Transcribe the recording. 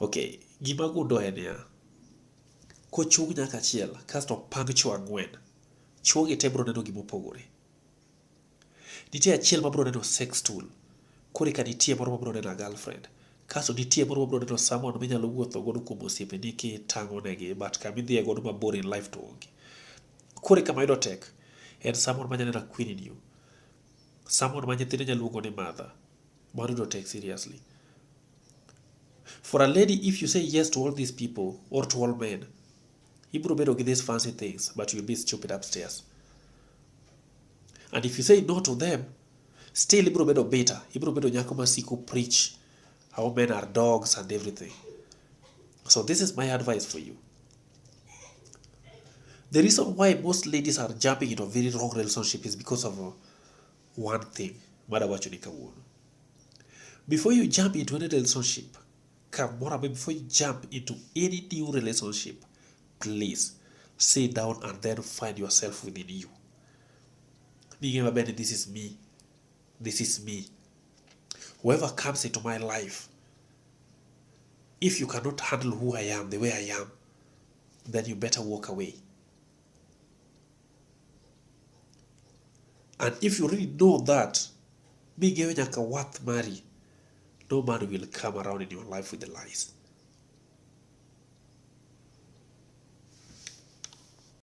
Okay, gima gundo en ya. Kochung nyaka achiel, kasto pang chwo ang'wen. Chwo gi te bro neno gimopogore. Nitie achiel ma bro neno sex tool. Kore ka nitie moro ma bro neno girlfriend. Kaso nitie moro ma bro neno someone minyalo wuotho godo kuom osiepeni kitang'o negi, but kamidhiye godo mabor in life to onge. Kore kama yudo tek, en someone manya neno queen in you. Someone ma nyithinde nyalo luongo ni mother. Mano yudo tek seriously. For a lady, if you say yes to all these people, or to all men, ibro bedo with these fancy things, but you'll be stupid upstairs. And if you say no to them, still ibro bedo bitter. Ibro bedo nyako masiko preach how men are dogs and everything. So this is my advice for you. The reason why most ladies are jumping into a very wrong relationship is because of one thing. Before you jump into any relationship, before you jump into any new relationship, please sit down and then find yourself within you. This is me. This is me. Whoever comes into my life, if you cannot handle who I am the way I am, then you better walk away. And if you really know that, worth marry, no man will come around in your life with the lies.